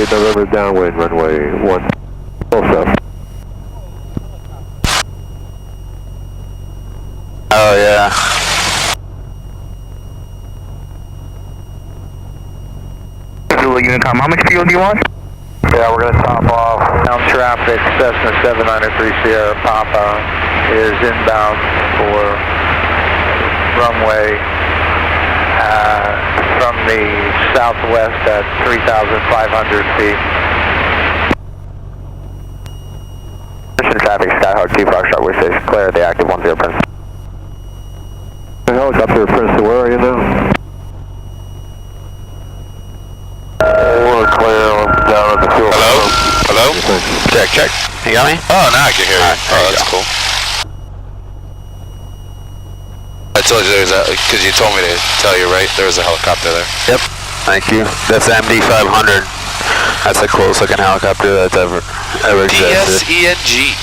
Juliet November downwind, runway 1. Full south. Oh yeah. Unicom, how much fuel do you want? Yeah, we're going to top off. Down traffic, Cessna 793 Sierra Papa is inbound for runway from the southwest at 3,500 feet. Princeton traffic, Skyhawk 2 Foxtrot, we're safe, clear the active 10 Princeton. The helicopter at Princeton, where are you now? We're clear, down at the fuel. Hello? Check. You got me? Oh, now I can hear you. Oh, that's cool. I told you there's a, because you told me to tell you, right? There was a helicopter there. Yep. Thank you. That's the MD-500. That's the coolest looking helicopter that's ever existed. DSENG.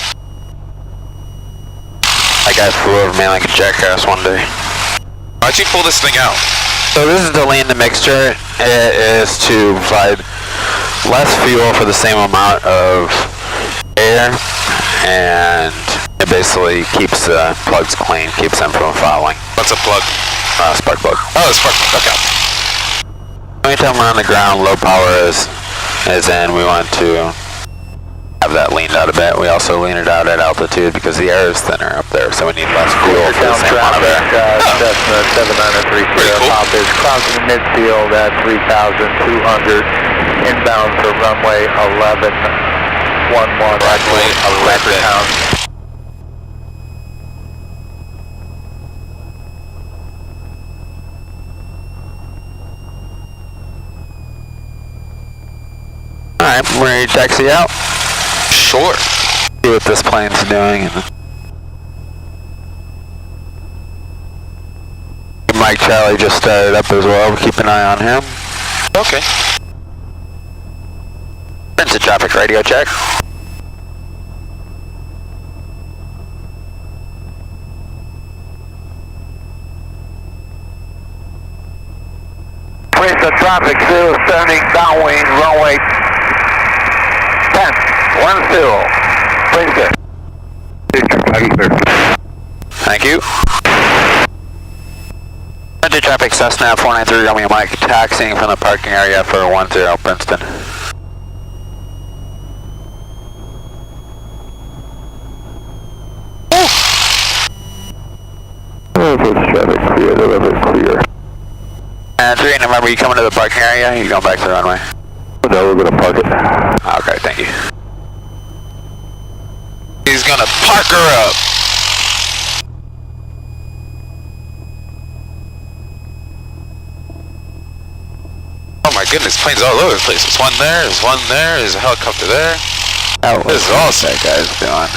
That guy flew over me like a jackass one day. Why'd you pull this thing out? So this is to lean the mixture. It is to provide less fuel for the same amount of air, and it basically keeps the plugs clean, keeps them from fouling. What's a plug? Spark plug. Oh, a spark plug, okay. Anytime we're on the ground, low power is in. We want to have that leaned out a bit. We also lean it out at altitude because the air is thinner up there, so we need less fuel for the same amount of air. Cessna 793 Sierra Papa is crossing midfield at 3,200, inbound for runway 11. 11, Runway 11. Alright, we're ready to taxi out. Sure. See what this plane's doing. Mike Charlie just started up as well. Keep an eye on him. Okay. Princeton traffic radio check. Princeton traffic, 0, turning downwind, runway 10, 10, Princeton. Thank you. Princeton traffic, Cessna 493 Romeo Mike, taxiing from the parking area for 10 Princeton. Traffic clear, November clear. And 3 November, you coming to the parking area? Or you going back to the runway? No, we're going to park it. Okay, thank you. He's gonna park her up. Oh my goodness, planes all over the place. There's one there, there's a helicopter there. Oh, This is awesome. that guy's doing?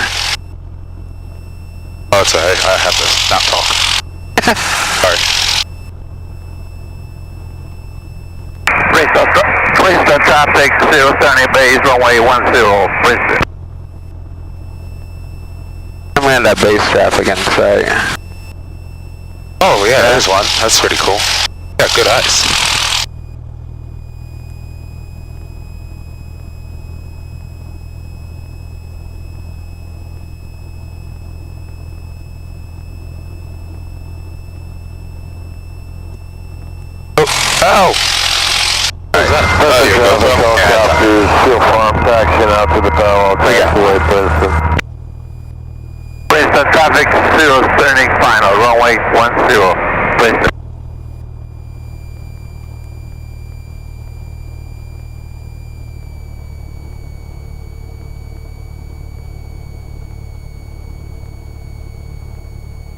Oh, it's alright, I have to not talk. Sorry. Princeton traffic, 0, turning base, runway 10, Princeton. I'm going to that base traffic in sight. Oh yeah, there's one. That's pretty cool. Got good eyes. Oh! What is that? Oh, you're going Helicopters, Steel Farm taxiing out to the parallel taxiway, Princeton. Princeton traffic, 0, turning final, runway 10, Princeton.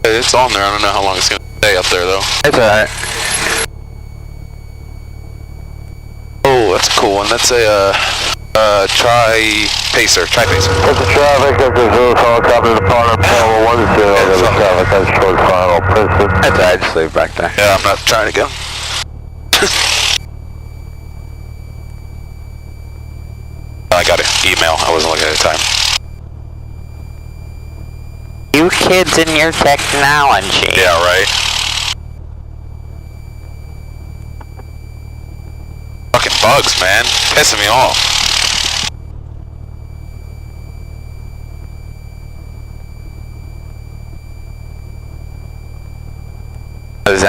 It's on there. I don't know how long it's gonna stay up there though. It's alright. Oh, that's a cool one. That's a tri-pacer. Princeton traffic, that's a 0, helicopter departure, parallel 10, there's traffic, that's short final, Princeton. That's alright, just leave it back there. Yeah, I'm not trying to go. I got an email. I wasn't looking at the time. You kids and your technology. Yeah, right. Fucking bugs, man. Pissing me off.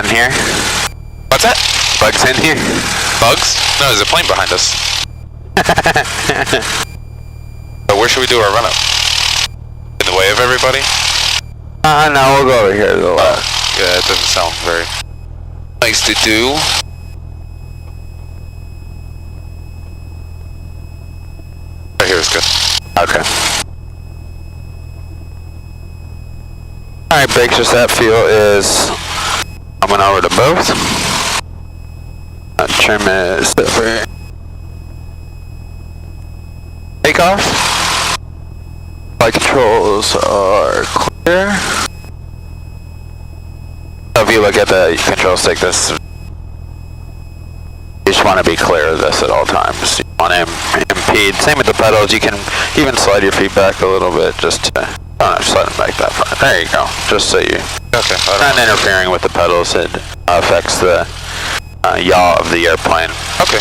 in here? What's that? Bugs in here? Bugs? No, there's a plane behind us. So where should we do our run up? In the way of everybody? No, we'll go over here to the left. Yeah, it doesn't sound very nice to do. Right here is good. Okay. Alright, brakes are set. Fuel is coming over to both. Trim is set for takeoff. Flight controls are clear. So if you look at the control stick, this, you just want to be clear of this at all times. You want to impede. Same with the pedals. You can even slide your feet back a little bit just to, slide them back that far. There you go. Just so you not interfering with the pedals. It affects the yaw of the airplane. Okay.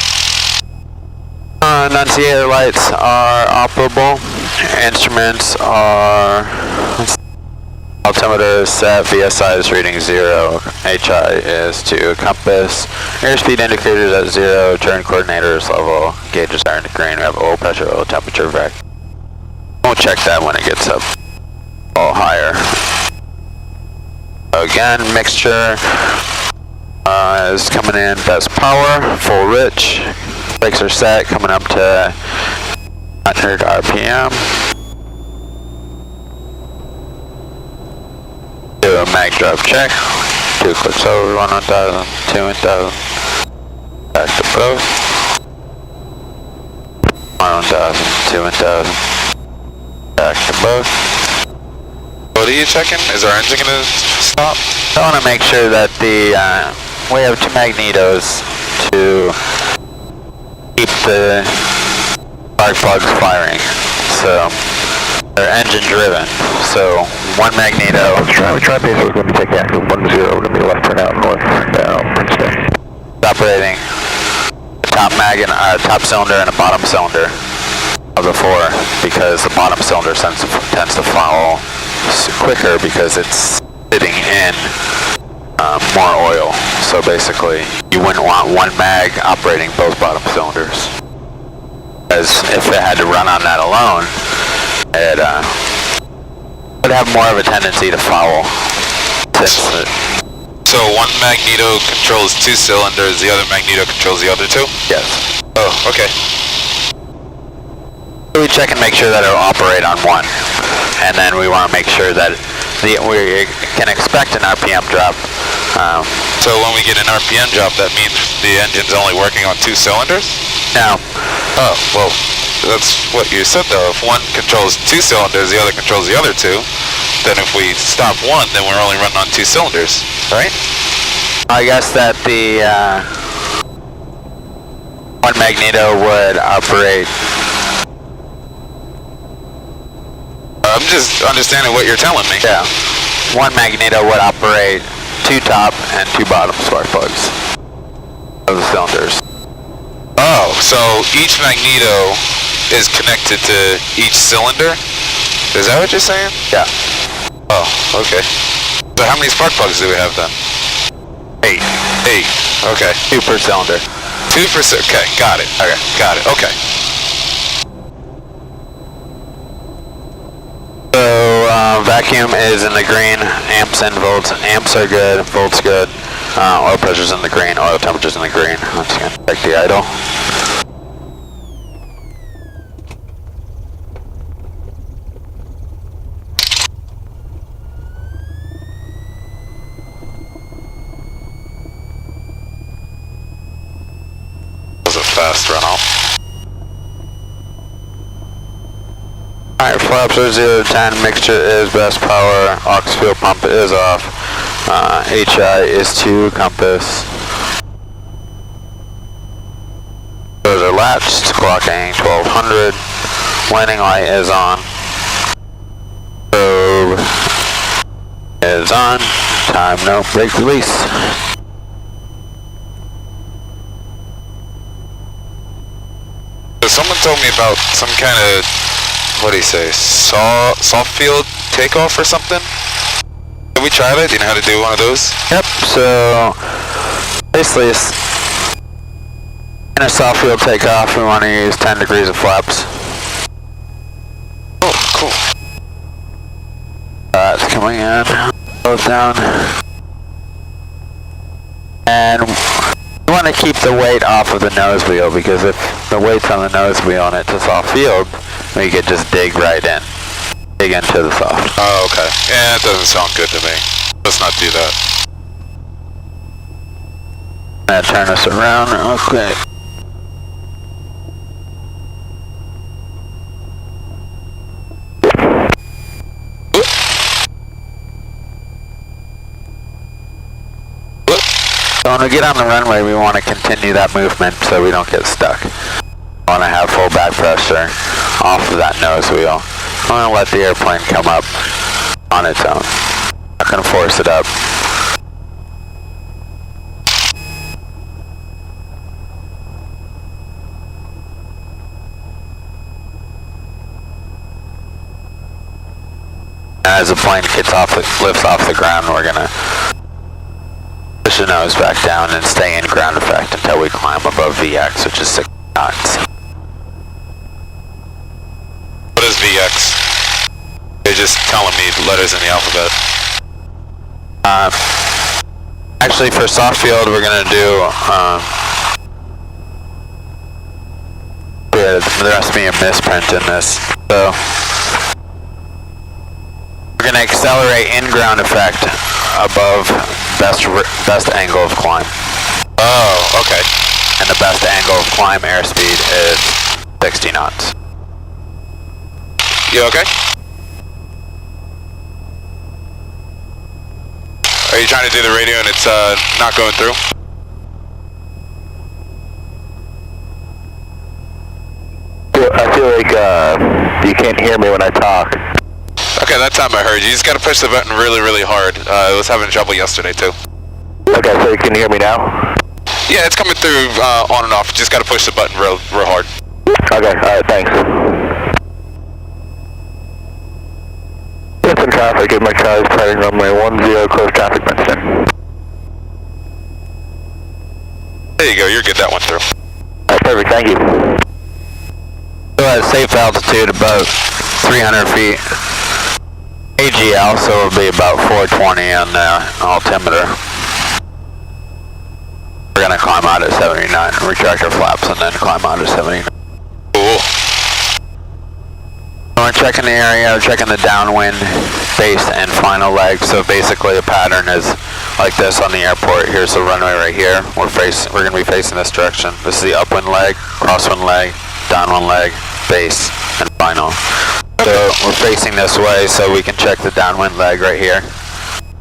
Annunciator lights are operable. Instruments are... Altimeter is set, VSI is reading 0, HI is 2, compass, airspeed indicators at 0, turn coordinator is level, gauges are in the green, we have oil pressure, oil temperature, vac. We'll check that when it gets up all higher. Again, mixture is coming in best power, full rich, brakes are set, coming up to 100 RPM. Do a mag drop check. 2 clicks over, 1 1000, 2 1000. Back to both. 1 1000, 2 1000. Back to both. What are you checking? Is our engine gonna stop? I want to make sure that the we have 2 magnetos to keep the spark plugs firing. So they're engine driven. So 1 magneto. We try base, we're going to take active 10, we're going to be left turn out north, Princeton. Operating top top cylinder and a bottom cylinder of the 4 because the bottom cylinder tends to fall quicker because it's sitting in more oil. So basically, you wouldn't want 1 mag operating both bottom cylinders. As if it had to run on that alone, it would have more of a tendency to foul. So 1 magneto controls 2 cylinders, the other magneto controls the other 2? Yes. Oh, okay. We check and make sure that it'll operate on 1. And then we want to make sure that we can expect an RPM drop. So when we get an RPM drop, that means the engine's only working on 2 cylinders? No. Oh, well, that's what you said though. If 1 controls 2 cylinders, the other controls the other 2, then if we stop 1, then we're only running on 2 cylinders, right? I guess that the 1 magneto would operate. I'm just understanding what you're telling me. Yeah. 1 magneto would operate 2 top and 2 bottom spark plugs of the cylinders. Oh, so each magneto is connected to each cylinder? Is that what you're saying? Yeah. Oh, okay. So how many spark plugs do we have then? 8. 8. Okay. 2 per cylinder. 2 per okay, got it. Okay, got it. Okay. So vacuum is in the green, amps and volts. Amps are good, volts good. Oil pressure's in the green, oil temperature's in the green. Once again, check the idle. That was a fast run off. Alright, flaps are 0 to 10, mixture is best power, aux fuel pump is off, HI is 2, compass. Those are latched, clocking 1200, landing light is on, probe is on, time no, brake release. So someone told me about some kind of, what do you say, soft field takeoff or something? Have we tried it? Do you know how to do one of those? Yep, so basically it's in a soft field takeoff, we want to use 10 degrees of flaps. Oh, cool. It's coming in, goes down. And we want to keep the weight off of the nose wheel, because if the weight's on the nose wheel and it's a soft field, we could just dig right in. Dig into the soft. Oh, okay. Yeah, it doesn't sound good to me. Let's not do that. Now turn us around, okay. So when we get on the runway, we want to continue that movement so we don't get stuck. We want to have full back pressure off of that nose wheel. We want to let the airplane come up on its own. Not going to force it up. As the plane lifts off the ground, we're going to push the nose back down and stay in ground effect until we climb above VX, which is 6 knots. What is VX? They're just telling me the letters in the alphabet. Actually, for soft field, we're going to do, there must be a misprint in this. So, we're going to accelerate in ground effect above best angle of climb. Oh, okay. And the best angle of climb airspeed is 60 knots. You okay? Are you trying to do the radio and it's not going through? I feel like you can't hear me when I talk. Okay, that time I heard you. You just gotta push the button really, really hard. I was having trouble yesterday too. Okay, so you can hear me now? Yeah, it's coming through on and off. You just gotta push the button real hard. Okay, alright, thanks. Princeton traffic, in my car is turning runway 10, close traffic, Princeton. There you go, you're good, that went through. Alright, perfect, thank you. So at safe altitude, about 300 feet. AGL, so it'll be about 420 on the altimeter. We're going to climb out at 79, retract our flaps, and then climb out at 79. Cool. We're checking the area, we're checking the downwind, base, and final leg. So basically the pattern is like this on the airport. Here's the runway right here. We're going to be facing this direction. This is the upwind leg, crosswind leg, downwind leg, base, and final. So we're facing this way so we can check the downwind leg right here.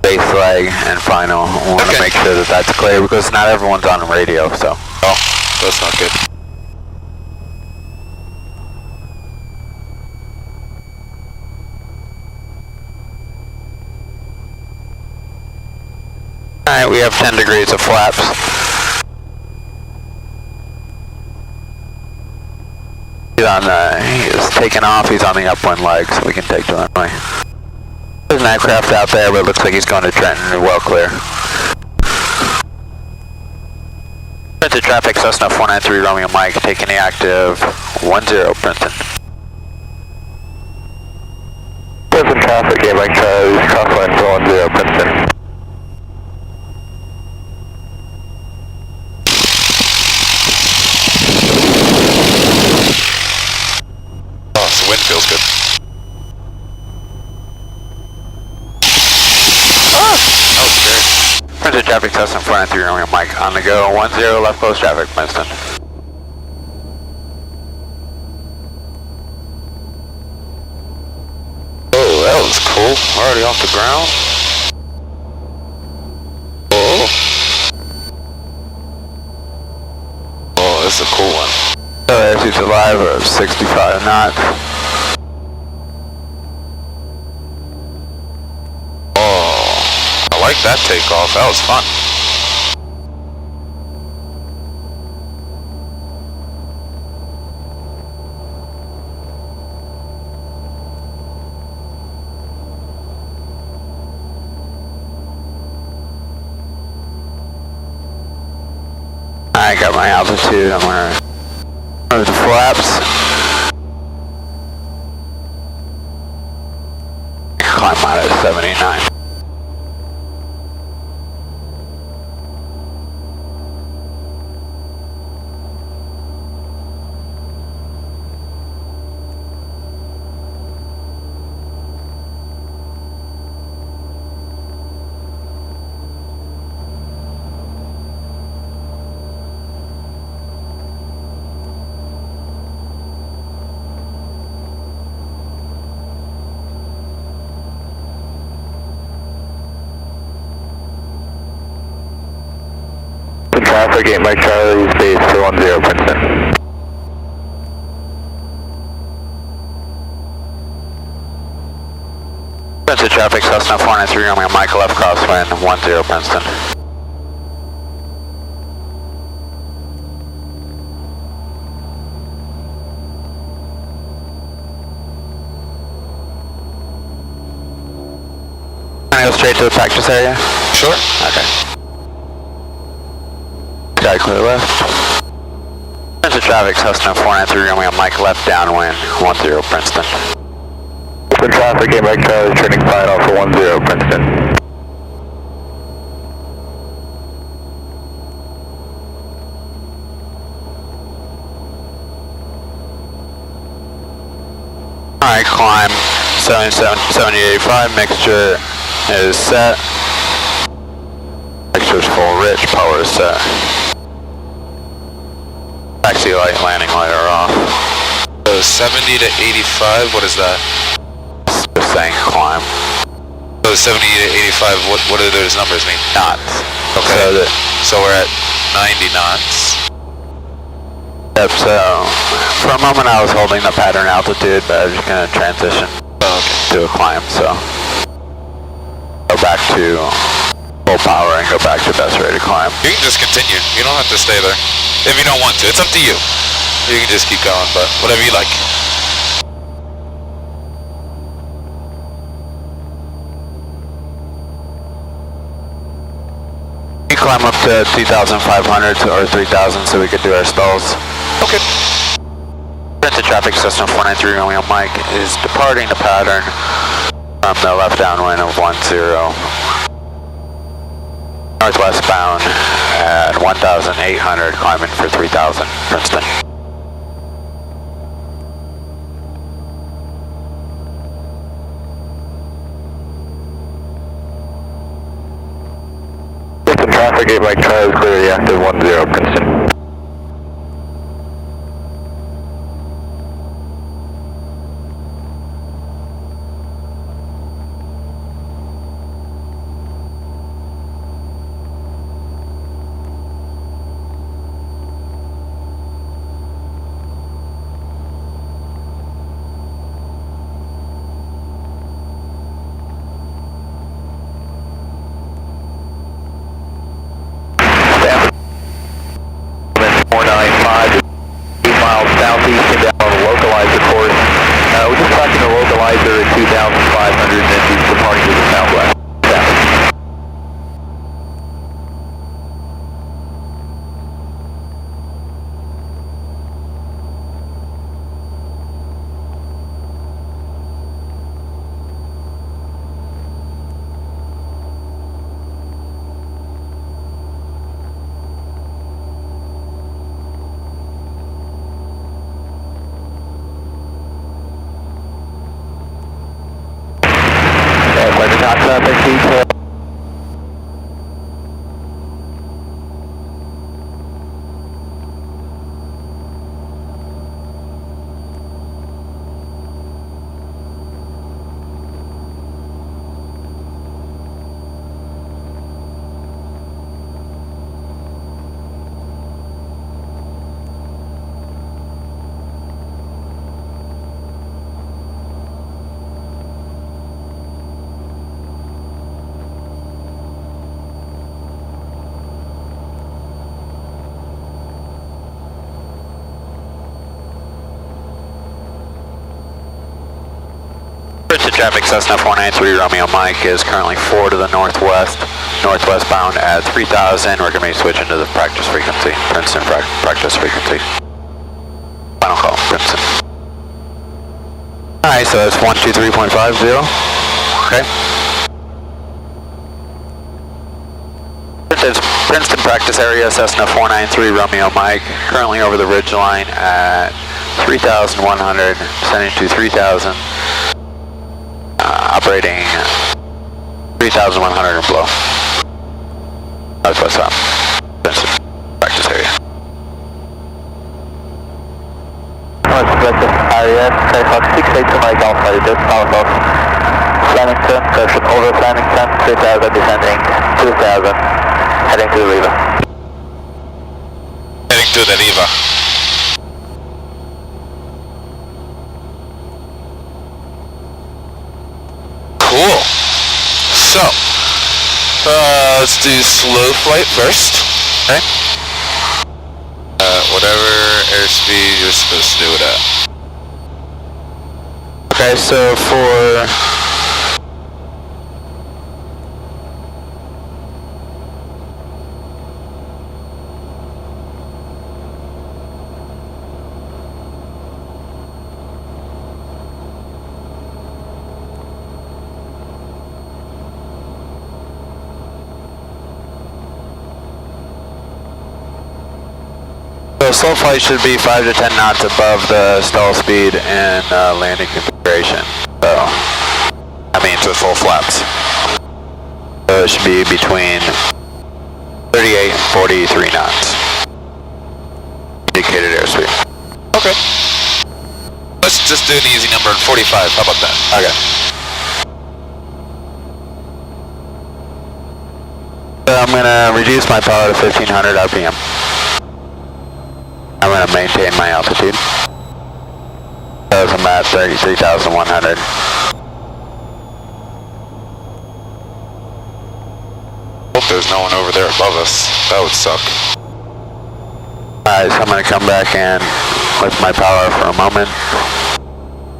Base leg and final. We want to make sure that that's clear because not everyone's on the radio, so. Oh, that's not good. Alright, we have 10 degrees of flaps. He's taking off, he's on the upwind leg, so we can take the runway. There's an aircraft out there, but it looks like he's going to Trenton, well clear. Princeton traffic, Cessna 493 Romeo Mike, taking the active 10 Princeton. Princeton traffic, in my car is crosswind 10, Princeton. Wind feels good. Ah! That was scary. Princeton traffic, Cessna 493 Romeo Mike, on the go, 10 left close traffic, Princeton. Oh, that was cool. Already off the ground. Oh. Oh, this is a cool one. So airspeed's alive of 65 knots. Oh, I like that takeoff. That was fun. got my altitude. I'm gonna move the flaps. Climb out at 79. Traffic 8 Mike Charlie, space 210 Princeton. Princeton traffic, Cessna 493, runway Mike left crosswind 10 Princeton. Can I go straight to the practice area? Sure. Okay. Sky clear left. Princeton traffic, Cessna 493, runway Mike left downwind 10 Princeton. Open traffic 8 Mike Charlie, turning final for 10 Princeton. Alright, climb 7085, mixture is set. Mixture's full rich, power is set. Taxi light, landing light are off. So 70 to 85, what is that? Just saying climb. So 70 to 85, what do those numbers mean? Knots. Okay, so we're at 90 knots. Yep, so for a moment I was holding the pattern altitude, but I'm just going to transition to a climb, so go back to full power and go back to best rated climb. You can just continue. You don't have to stay there. If you don't want to. It's up to you. You can just keep going, but whatever you like. You climb up to 2,500 or 3,000 so we could do our stalls. Okay. Princeton traffic, Cessna 493 runway Mike is departing the pattern from the left downwind of 10. Northwest bound at 1,800, climbing for 3,000, Princeton. Princeton traffic 8 Mike Charlie, clear the active 10 Princeton. Traffic detail. Princeton traffic, Cessna 493 Romeo Mike is currently 4 to the northwest, northwestbound at 3000. We're going to be switching to the practice frequency, Princeton practice frequency. Final call, Princeton. Alright, so it's 123.50. Okay. It's Princeton practice area, Cessna 493 Romeo Mike, currently over the ridge line at 3,100, descending to 3,000, operating 3,100 and below. Northwest bound, Princeton practice area. Northwest area, Skyhawk 682 Mike Alpha, just south of Flemington, caution over Flemington, 3,000 descending, 2,000, heading to the river. Heading to the river. Cool. So, let's do slow flight first. Okay. Whatever airspeed you're supposed to do it at. Okay, so for slow flight should be 5 to 10 knots above the stall speed and landing configuration. So, that means with full flaps. So it should be between 38 and 43 knots. Indicated airspeed. Okay. Let's just do an easy number in 45. How about that? Okay. So I'm going to reduce my power to 1500 RPM. I'm going to maintain my altitude. So I'm at 33,100. Hope there's no one over there above us. That would suck. Alright, so I'm going to come back and lift my power for a moment.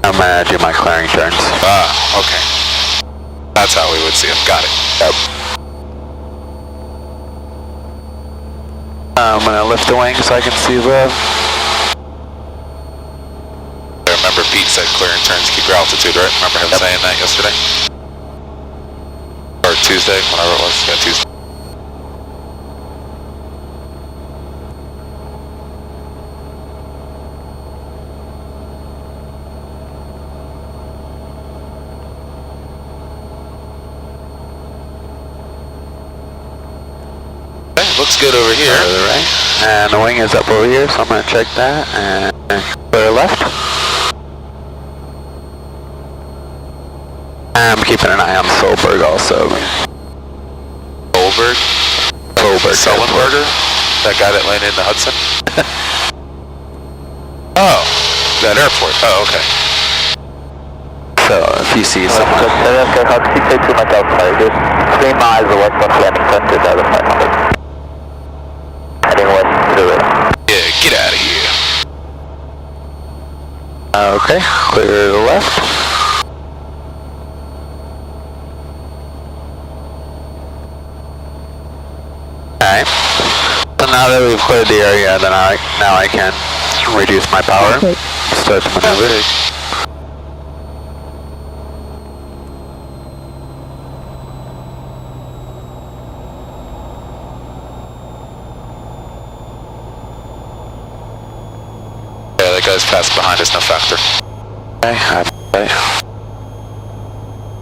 I'm going to do my clearing turns. Ah, okay. That's how we would see him. Got it. Yep. I'm going to lift the wing so I can see the... I remember Pete said clearing turns keep your altitude, right? Remember him saying that yesterday? Or Tuesday, whenever it was. Yeah, Tuesday. Looks good over here. To the right. And the wing is up over here, so I'm going to check that. And clear left. I'm keeping an eye on Solberg also. Solberg? Sullenberger? That guy that landed in the Hudson? Oh, that airport. Oh, okay. So if you see someone... Skyhawk 682 Mike Alpha, just 3 miles west of Flemington, 2,500. Heading west to the river. Yeah, get out of here. Okay, clear to the left. Alright. So now that we've cleared the area, then now I can reduce my power. Start to maneuver. Yeah, that guy's passed behind us, no factor.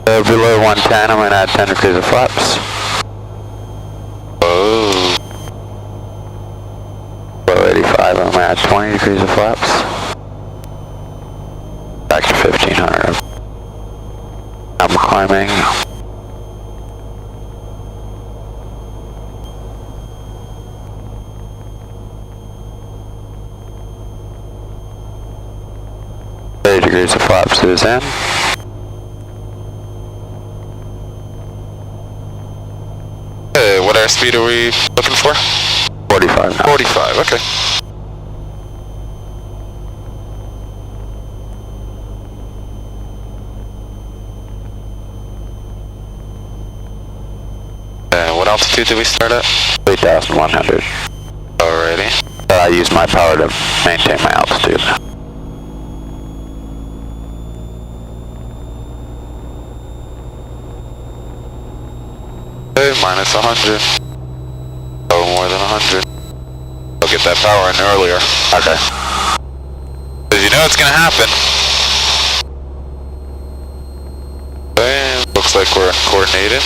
Okay, below 110, I'm going to add 10 degrees of flaps. Oh. Below 85, I'm going to add 20 degrees of flaps. Back to 1500. I'm climbing. Degrees of flaps is in. Hey, what airspeed are we looking for? 45 now. 45, okay. what altitude did we start at? 3,100. Alrighty. I use my power to maintain my altitude. Okay, minus 100. Oh, more than 100. I'll get that power in earlier. Okay. Because you know it's gonna happen. Okay, looks like we're coordinated.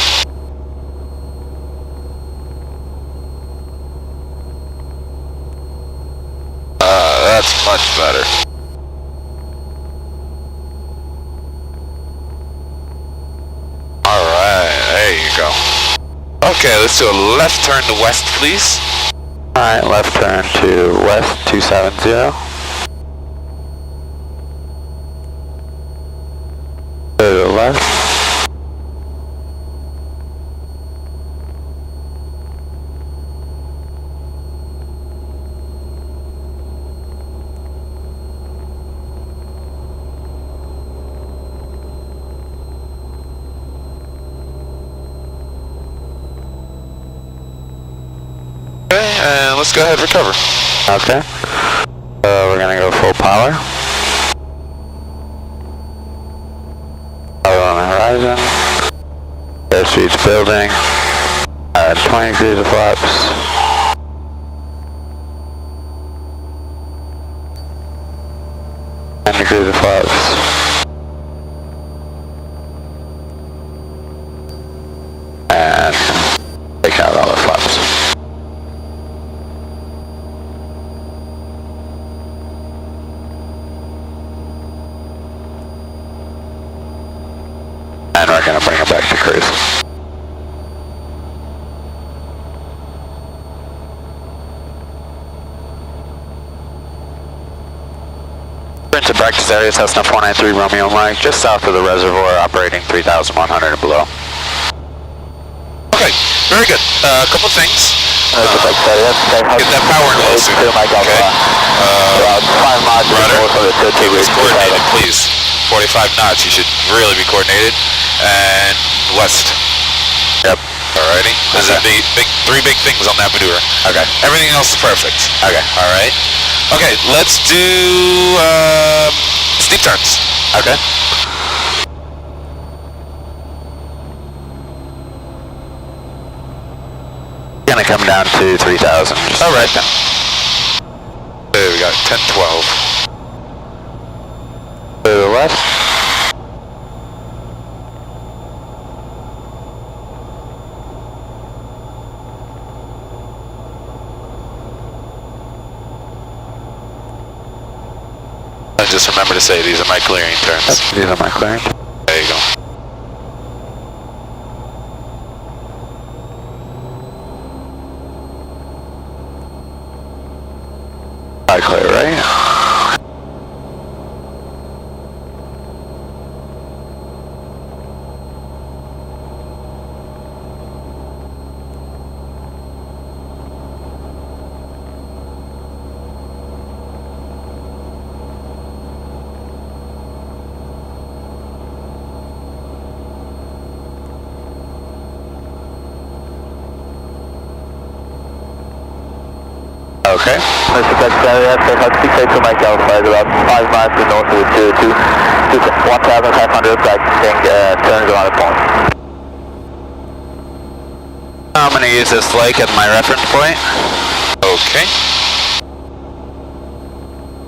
That's much better. Alright, there you go. Okay, let's do a left turn to west, please. Alright, left turn to west 270. To the left. Okay, and let's go ahead and recover. Okay. We're gonna go full power. Power on the horizon. Airspeed's building. 20 degrees of flaps. Degrees of flaps. And take out all the flaps. And we're going to bring it back to cruise. Princeton practice area, Cessna 493 Romeo Mike, just south of the reservoir, operating 3,100 and below. Okay, very good. A couple things. Get that power in low soon. Okay. Rudder, keep us coordinated, please. 45 knots, you should really be coordinated. And west. Yep. Alrighty. There's three big things on that maneuver. Okay. Everything else is perfect. Okay. Alright. Okay, let's do steep turns. Okay. Gonna come down to 3,000. Alright then. Okay, we got 10, 12. To the left. Just remember to say these are my clearing turns. These are my clearing. There you go. I clear, right? Okay. Mr. Secretary, I've 682 Mike Alpha, about 5 miles to north with 1,500, practicing turns around the point. I'm going to use this lake as my reference point. Okay.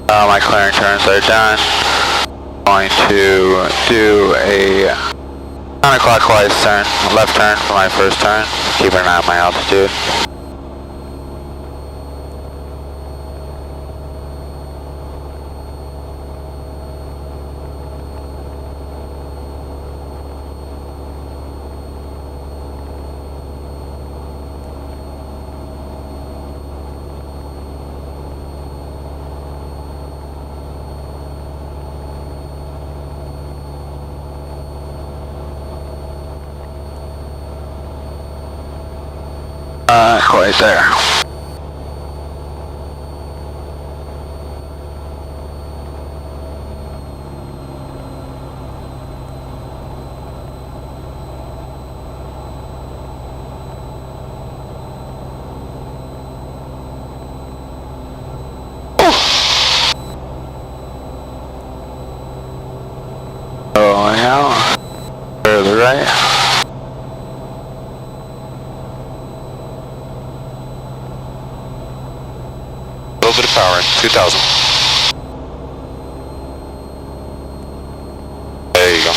My clearing turns are done. Going to do a counterclockwise turn, left turn for my first turn, keeping an eye on my altitude. Quite there. right. A little bit of power in 2000. There you go.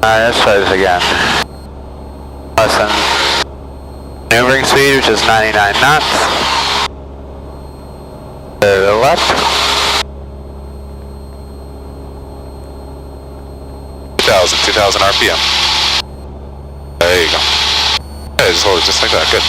Alright, let's try this again. Listen. Maneuvering speed, which is 99 knots. To the left. 2000 RPM. There you go. Yeah, just hold it just like that. Good.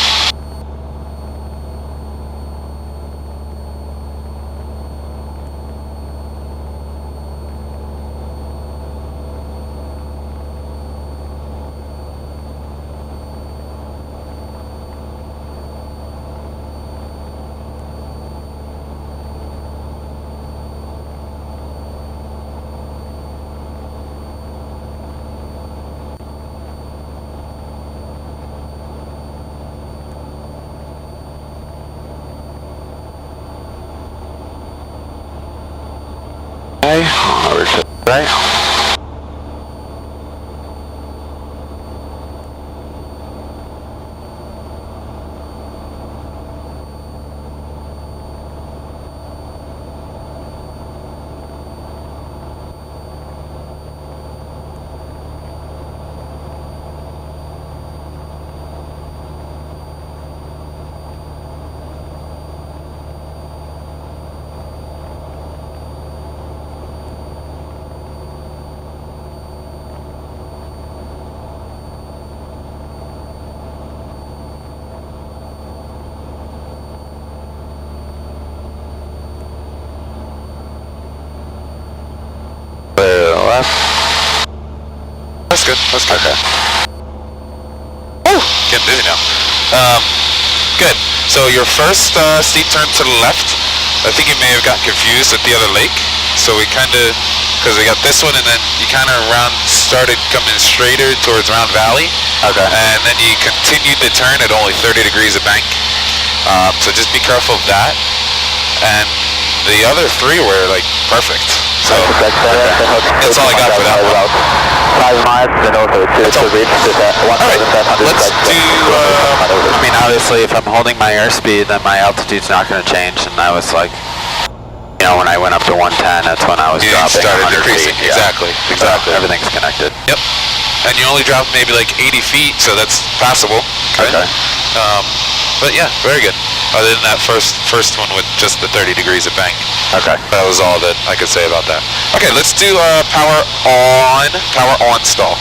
Okay, over to the right. That's good. That's good. Okay. Woo! Getting dizzy now. Good. So your first steep turn to the left, I think you may have gotten confused with the other lake. So we kind of, because we got this one and then you kind of started coming straighter towards Round Valley. Okay. And then you continued the turn at only 30 degrees of bank. So just be careful of that. And the other three were like perfect. So that's all I got for that one. 5 miles, then also to reach to 1,500. Let's do, I mean, obviously, if I'm holding my airspeed, then my altitude's not going to change. And I was like, you know, when I went up to 110, that's when I was you dropping started 100 decreasing. feet. Exactly. So Exactly. everything's connected. Yep. And you only dropped maybe like 80 feet, so that's passable. Okay. But yeah, very good. Other than that first one with just the 30 degrees of bank. Okay. That was all that I could say about that. Okay, let's do power on stall.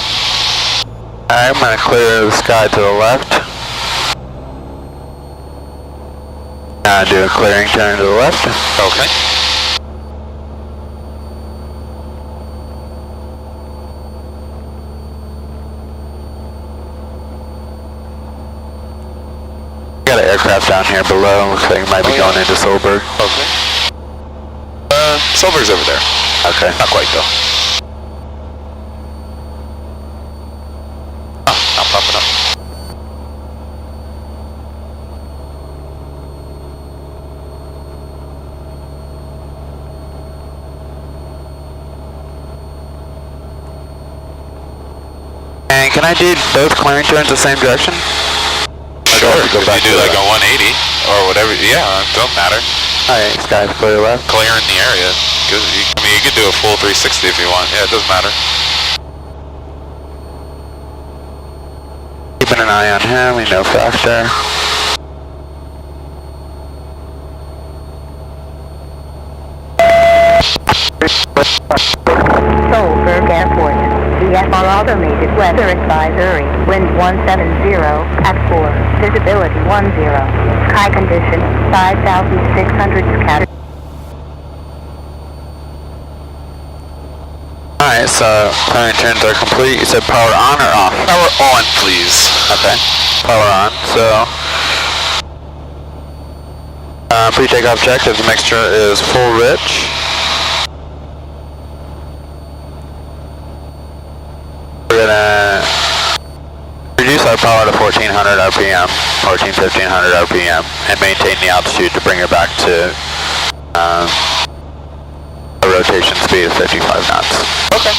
Alright, I'm going to clear the sky to the left. Now do a clearing turn to the left. Okay. Got an aircraft down here below. Looks like it might be going into Solberg. Okay. Solberg's over there. Okay. Not quite though. Oh, not popping up. And can I do both clearing turns the same direction? Sure, if you do like a 180 or whatever, yeah, it don't matter. Alright, sky's clear left. Clearing the area. I mean, you could do a full 360 if you want. Yeah, it doesn't matter. Keeping an eye on him, we know factor. Solberg Airport. VFR automated weather advisory. Wind 170 at 4. Visibility 10. Sky condition 5,600 scatter. Alright, so clearing turns are complete. You said power on or off? Power on, please. Okay, power on. So, pre-takeoff check if the mixture is full rich. We're gonna reduce our power to 1400 RPM, 1500 RPM, and maintain the altitude to bring her back to a rotation speed of 55 knots. Okay.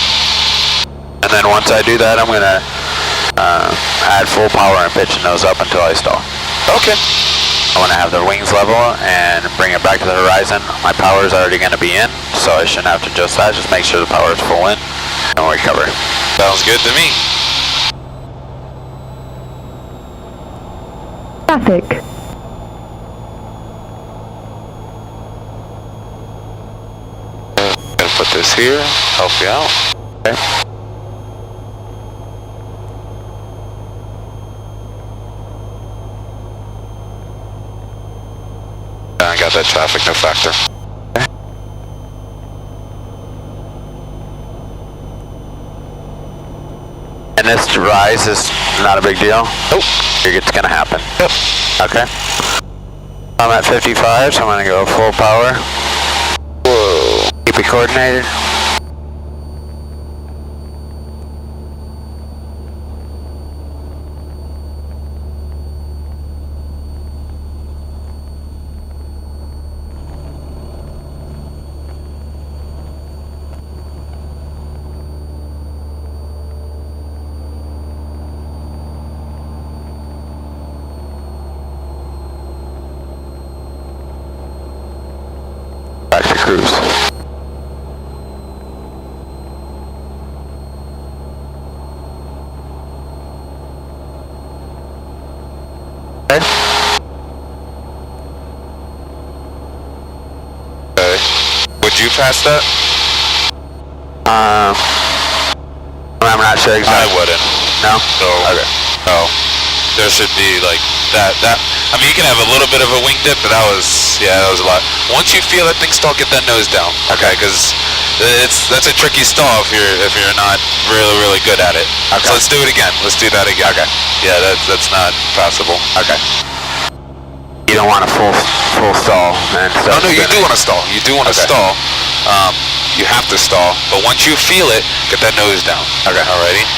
And then once I do that, I'm gonna add full power and pitch the nose up until I stall. Okay. I want to have the wings level and bring it back to the horizon. My power is already going to be in, so I shouldn't have to adjust that. Just make sure the power is full in, and we'll recover. Sounds good to me. Traffic. Gonna put this here, help you out. Okay. I got that traffic no factor. And this rise is not a big deal? Nope. It's going to happen? Yep. Okay. I'm at 55, so I'm going to go full power. Whoa. Keep it coordinated. Back to cruise. Okay. Okay. Would you pass that? I'm not sure exactly. I wouldn't. No? No. Okay. No. There should be like that. I mean, you can have a little bit of a wing dip, but that was a lot. Once you feel that thing stall, get that nose down. Okay, because that's a tricky stall if you're not really good at it. Okay. So let's do it again. Let's do that again. Okay. Yeah, that's not possible. Okay. You don't want a full stall. And No, you do want to stall. You do want to stall. You have to stall, but once you feel it, get that nose down. Okay. Alrighty.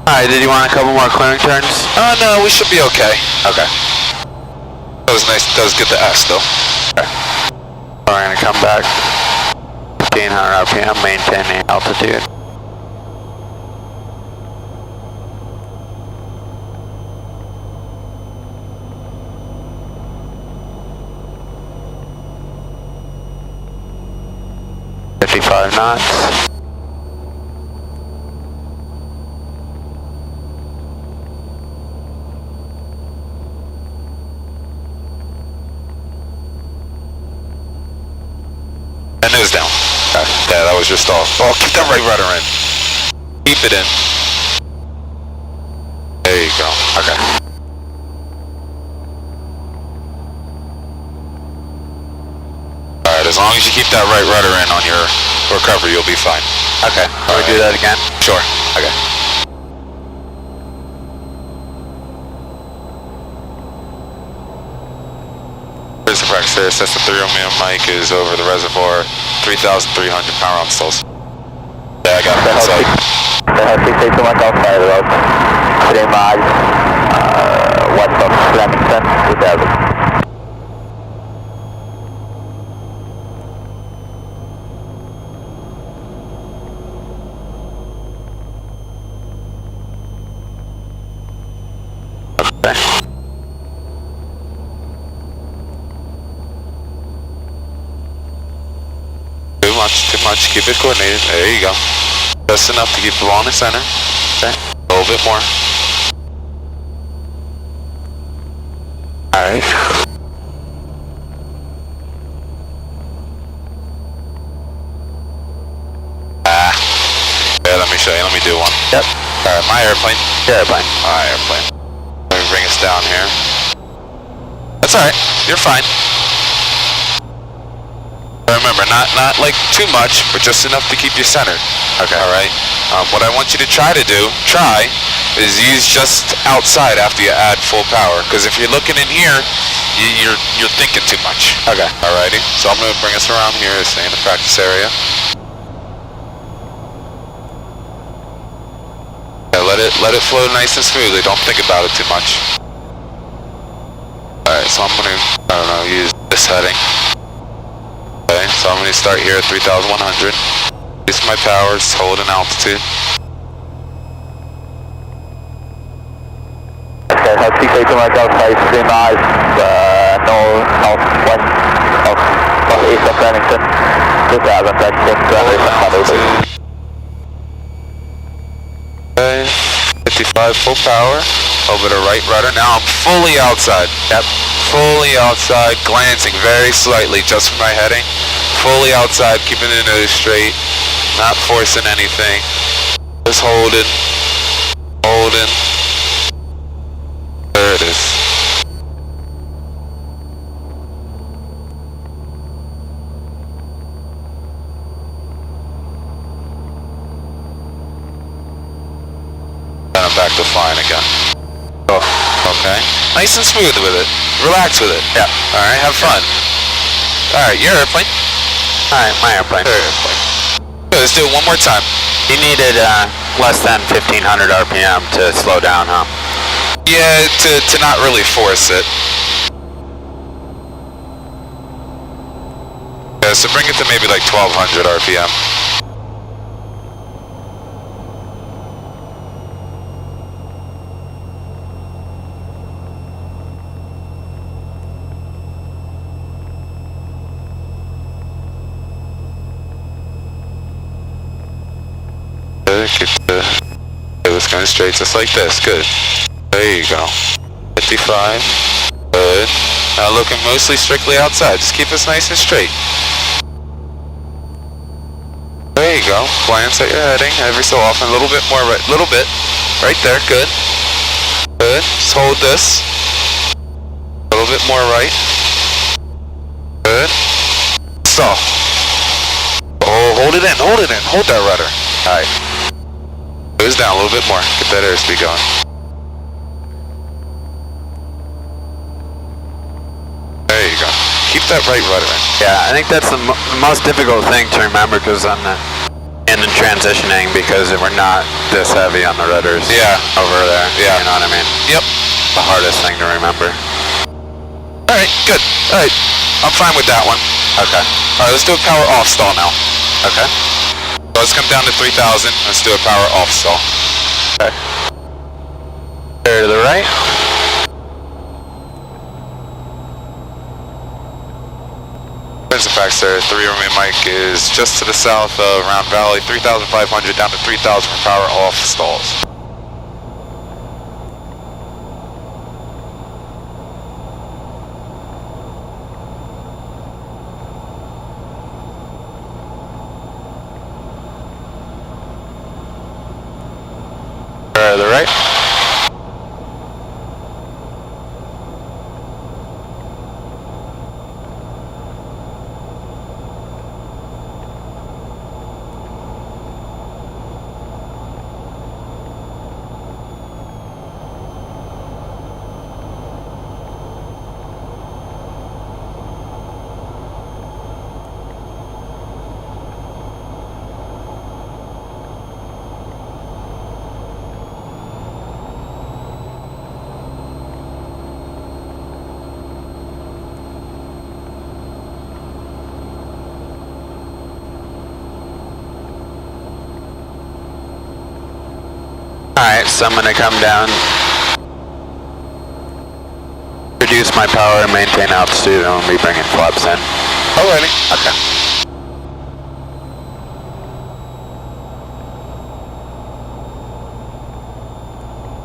Alright, did you want a couple more clearing turns? No, we should be okay. Okay. That was nice. That was good to ask, though. Okay. We're going to come back 1500 RPM, maintain the altitude. knots. And nose down. Okay. Yeah, that was your stall. Oh, keep that right rudder in. Keep it in. There you go. Okay. Alright, as long as you keep that right rudder in on your recovery, you'll be fine. Okay. Can we do that again? Sure. Okay. Here's the practice there. Cessna 3 Romeo Mike is over the reservoir. 3,300 power on stalls. Yeah, I got it. Inside. They have 682 miles outside, about 3 miles west of Flemington, 2000. Too much. Keep it coordinated. There you go. Just enough to keep the ball in the center. Okay. A little bit more. Alright. Yeah, let me show you. Let me do one. Yep. Alright, my airplane. Your airplane. My airplane. Let me bring us down here. That's alright. You're fine. Remember, not like too much, but just enough to keep you centered. Okay. All right. What I want you to try is use just outside after you add full power. Because if you're looking in here, you're thinking too much. Okay. Alrighty. So I'm gonna bring us around here, stay in the practice area. Yeah, let it flow nice and smoothly. Don't think about it too much. Alright, so I'm gonna, I don't know, use this heading. Okay, so I'm gonna start here at 3,100. Use my power, just hold an altitude. Okay, hot 682 miles outside, 3 miles, northwest of northeast of Princeton, 2,000, taxiing to altitude. Okay, 55 full power, over the right rudder. Now I'm fully outside. Yep, fully outside, glancing very slightly just for my heading. Fully outside, keeping the nose straight, not forcing anything. Just holding. There it is. And I'm back to flying again. Oh, okay. Nice and smooth with it. Relax with it. Yeah. Alright, have fun. Alright, your airplane. Alright, my airplane. Your airplane. Good, let's do it one more time. You needed less than 1,500 RPM to slow down, huh? Yeah, to not really force it. Yeah, so bring it to maybe like 1,200 RPM. It was going straight just like this. Good. There you go. 55. Good. Now looking mostly strictly outside. Just keep us nice and straight. There you go. Glance at your heading every so often. A little bit more right. Little bit. Right there. Good. Good. Just hold this. A little bit more right. Good. Stop. Oh, hold it in. Hold it in. Hold that rudder. Alright. Goes down a little bit more. Get that airspeed going. There you go. Keep that right rudder in. Yeah, I think that's the most difficult thing to remember because in transitioning, because we're not this heavy on the rudders. Yeah. Over there. Yeah. You know what I mean? Yep. The hardest thing to remember. Alright, good. Alright. I'm fine with that one. Okay. Alright, let's do a power off stall now. Okay. So let's come down to 3,000. Let's do a power off stall. Okay. There to the right. There's the fact, sir. 3-runway Mike is just to the south of Round Valley, 3,500 down to 3,000 for power off stalls. To the right. Alright, so I'm gonna come down, reduce my power and maintain altitude, and I'll be bringing flaps in. Alrighty. Okay.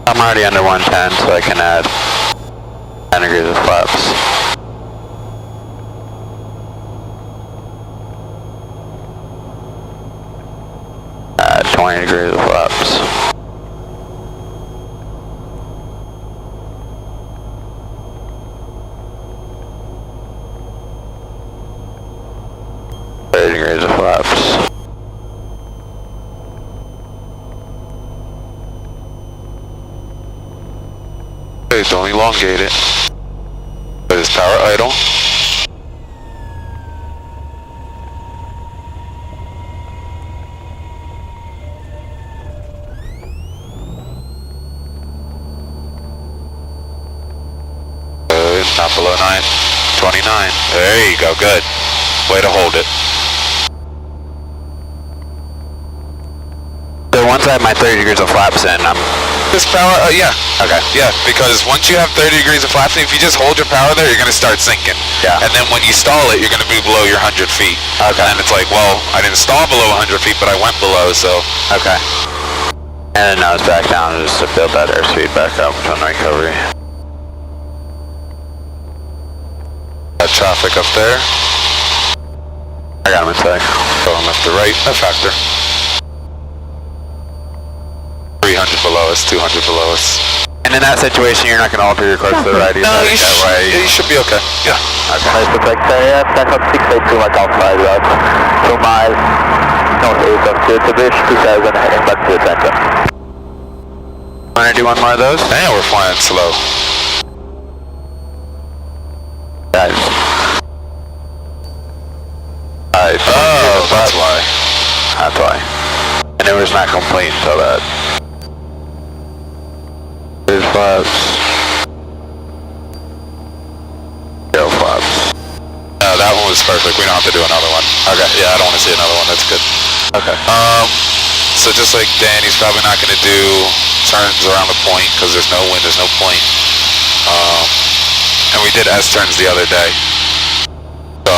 I'm already under 110, so I can add 10 degrees of flaps. 20 degrees of flaps. 30 degrees of flaps. Okay, don't elongate it. Put his power idle. Not below 929. There you go, good. Way to hold it. So once I have my 30 degrees of flaps in, I'm... This power, yeah. Okay. Yeah, because once you have 30 degrees of flaps, if you just hold your power there, you're going to start sinking. Yeah. And then when you stall it, you're going to be below your 100 feet. Okay. And it's like, well, I didn't stall below 100 feet, but I went below, so... Okay. And then nose back down just to build that airspeed back up on recovery. That traffic up there. I got him in sight. Going left to right, a factor. 300 below us, 200 below us. And in that situation, you're not going to alter your course to the right either? No, you should be okay. Yeah. Okay. Nice to take area, stand up 682 miles outside route. 2 miles northeast of Tirtabish, 2000 heading back to Princeton. Want to do one more of those? And we're flying slow. Guys. Alright. Oh, that's why. That's why. And it was not complete until that. Here's flaps. Go flaps. No, that one was perfect. We don't have to do another one. Okay. Yeah, I don't want to see another one. That's good. Okay. So just like Danny's probably not going to do turns around the point because there's no wind, there's no point. And we did S-turns the other day. So,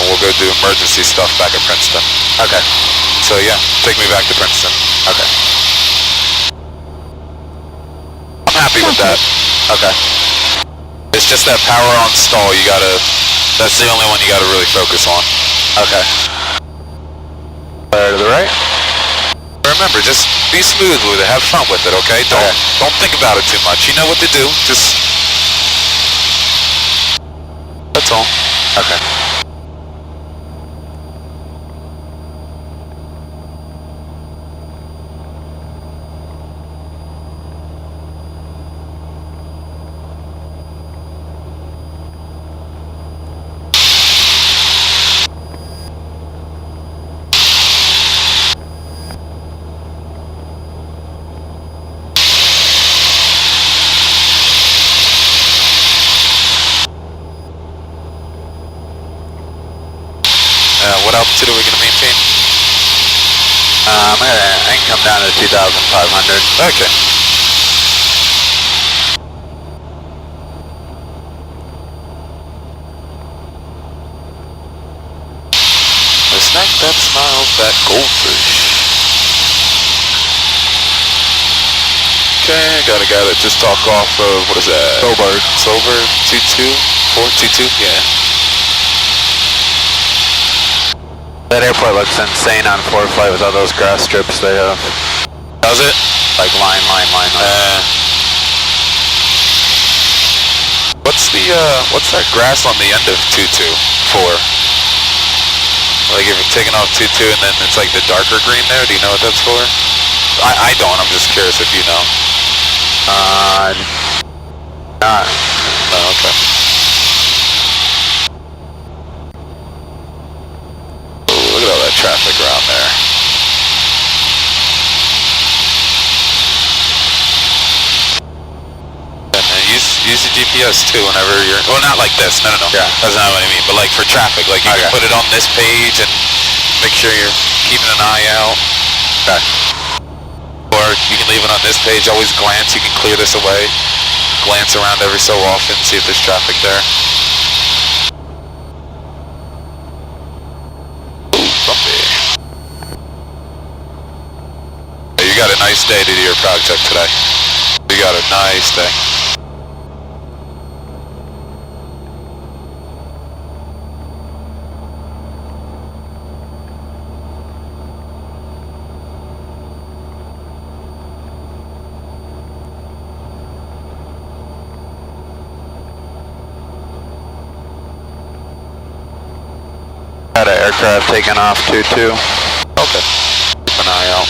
we'll go do emergency stuff back at Princeton. Okay. So yeah, take me back to Princeton. Okay. I'm happy with that. Okay. It's just that power on stall, that's the only one you gotta really focus on. Okay. To the right? Remember, just be smooth with it, have fun with it, okay? Don't think about it too much. You know what to do, just... That's all. Okay. What altitude are we gonna maintain? I can come down to 2,500. Okay. The snack that smiles, that goldfish. Okay, got a guy that just talked off of, what is that? Silver 422, yeah. That airport looks insane on 4 flight with all those grass strips they have. Does it? Like line. What's that grass on the end of 22 for? Like if you're taking off 22 and then it's like the darker green there, do you know what that's for? I don't, I'm just curious if you know. Not. Oh, okay. Look at all that traffic around there. And then use the GPS too whenever you're, well, not like this, no. Yeah. That's not what I mean, but like for traffic, like you can put it on this page and make sure you're keeping an eye out. Okay. Or you can leave it on this page, always glance, you can clear this away. Glance around every so often, see if there's traffic there. You got a nice day to do your project today. You got a nice day. aircraft taking off 2-2. Okay. Keep an eye out.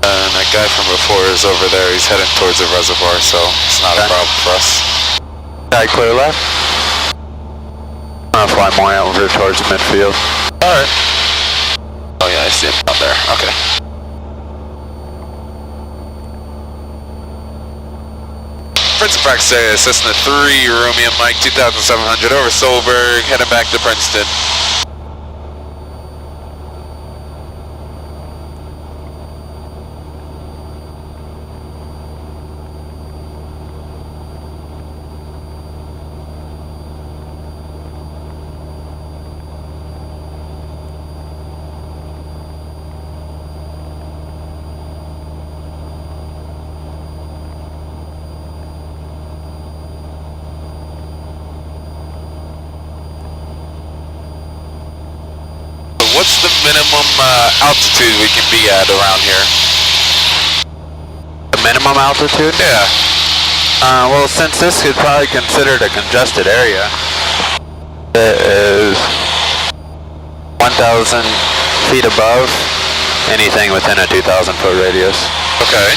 And that guy from before is over there. He's heading towards the reservoir, so it's not a problem for us. Guy clear left. I'm gonna fly more over towards midfield. Alright. Oh yeah, I see him out there. Okay. Princeton practice area, Cessna 3, Romeo Mike 2700 over Solberg, heading back to Princeton. What's the minimum altitude we can be at around here? The minimum altitude? Yeah. Well, since this is probably considered a congested area, it is 1,000 feet above anything within a 2,000 foot radius. Okay.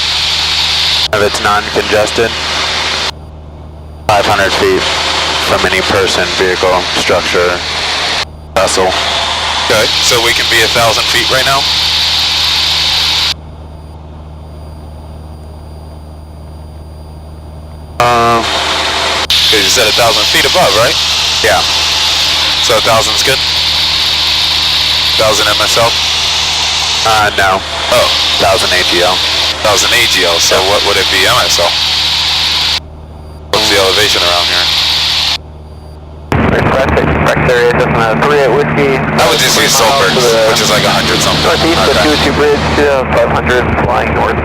If it's non-congested, 500 feet from any person, vehicle, structure, vessel. Okay, so we can be 1,000 feet right now? Because you said 1,000 feet above, right? Yeah. So 1,000's good? 1,000 MSL? No. Oh. 1,000 AGL. 1,000 AGL, so what would it be MSL? What's the elevation around here? Practice area, Cessna 3 at Whiskey. I would just use Solberg, which is like 100 something. Northeast of 202 Bridge, 500, flying north.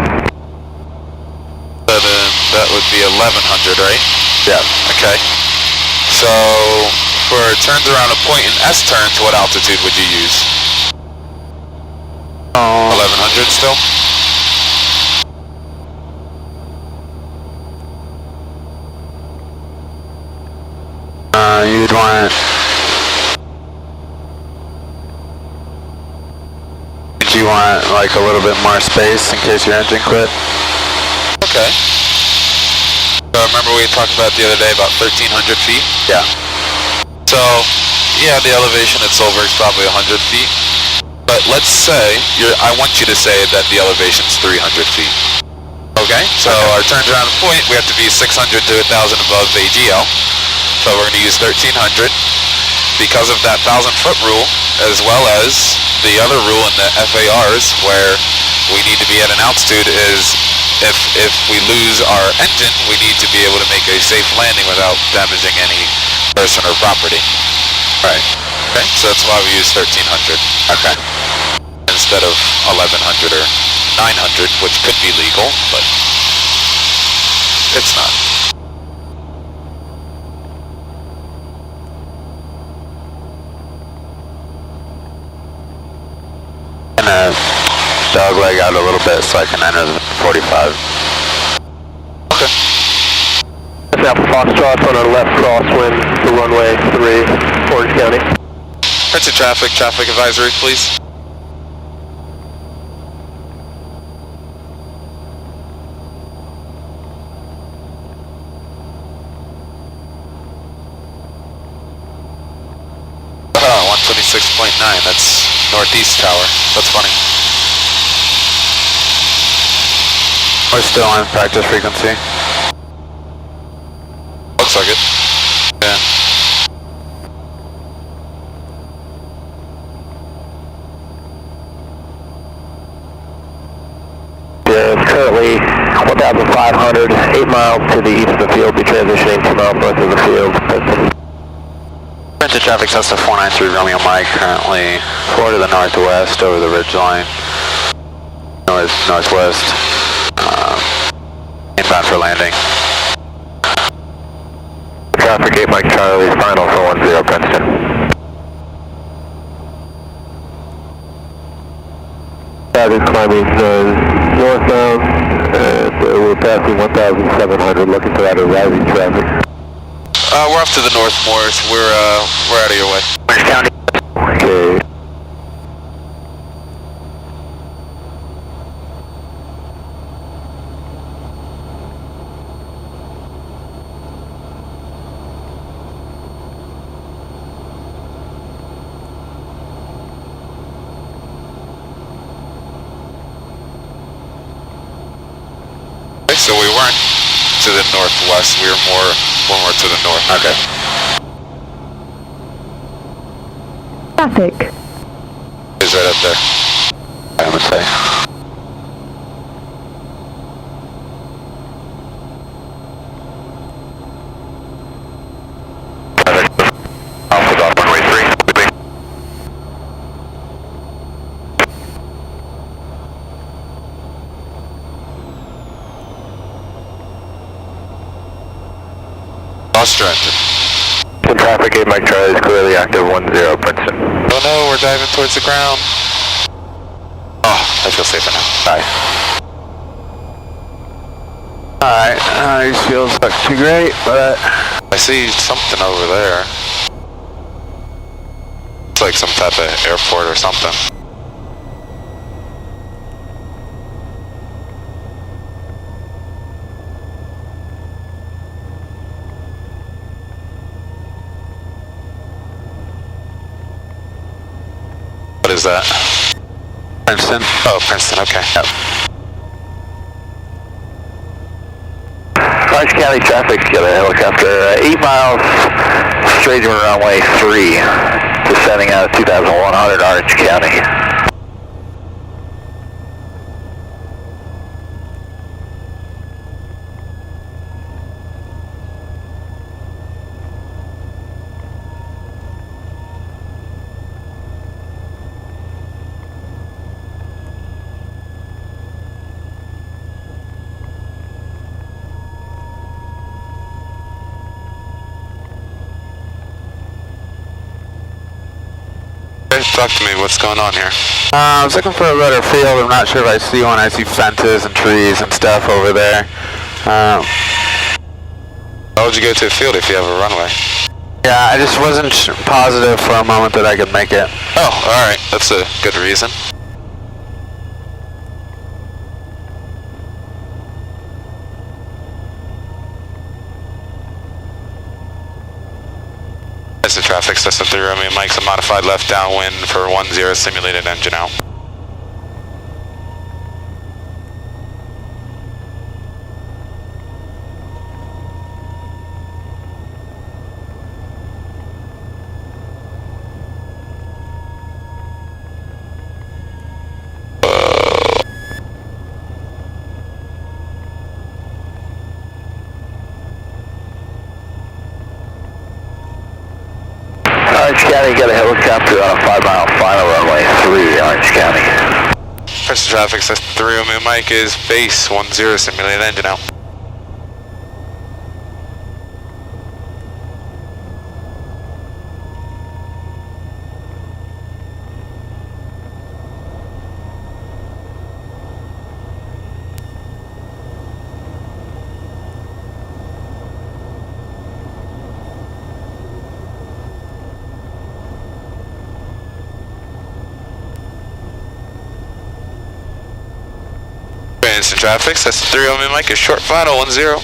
So then that would be 1,100, right? Yeah. Okay. So for turns around a point in S turns, what altitude would you use? 1,100 still? You'd want... Do you want like a little bit more space in case your engine quit? Okay. So remember we talked about the other day about 1,300 feet? Yeah. So, yeah, the elevation at Solberg is probably 100 feet. But let's say, I want you to say that the elevation's 300 feet. Okay? So our turns around the point, we have to be 600 to 1,000 above AGL. So we're going to use 1,300 because of that 1,000 foot rule, as well as the other rule in the FARs where we need to be at an altitude is if we lose our engine, we need to be able to make a safe landing without damaging any person or property. Right. Okay, so that's why we use 1,300. Okay. Instead of 1,100 or 900, which could be legal, but it's not. Dog leg out a little bit so I can enter the 45. Okay. That's Alpha Foxtrot on our left crosswind to runway 3, Orange County. Princeton traffic advisory, please. Oh, 126.9, that's northeast tower. That's funny. We're still on practice frequency. Looks like it. Yeah. Yeah, it's currently 1,500, 8 miles to the east of the field. Be transitioning 2 miles north of the field. Princeton traffic, Cessna 493 Romeo Mike, currently 4 to the northwest over the ridge line. Northwest. Inbound for landing. Traffic 8 Mike Charlie, final for 10 Princeton. Traffic climbing northbound, and we're passing 1,700, looking for that rising traffic. We're off to the north more, so we're out of your way. Orange County. Okay. So we weren't to the northwest, we were more to the north. Okay. Traffic. It's right up there. I'm gonna say. Alpha Golf runway 3. Lost your engine. Good traffic, 8 Mike Charlie is clearly active, 10 Princeton. Oh no, we're diving towards the ground. Oh, I feel safer now. Nice. Alright, these fuels look too great, but... I see something over there. It's like some type of airport or something. What is that? Princeton. Oh, Princeton, okay. Yep. Orange County traffic's got a helicopter 8 miles straight to runway 3, descending out of 2100 Orange County. Talk to me, what's going on here? I was looking for a better field. I'm not sure if I see one. I see fences and trees and stuff over there. How would you go to a field if you have a runway? Yeah, I just wasn't positive for a moment that I could make it. Oh, alright, that's a good reason. As the traffic system through Romeo Mike's a modified left downwind for 10 simulated engine out. Orange County got a helicopter on a 5-mile final runway 3, Orange County. Press the traffic system through Romeo Mike is base 10 simulated engine out. Instant traffic, that's 3 Romeo Mike is short final 10.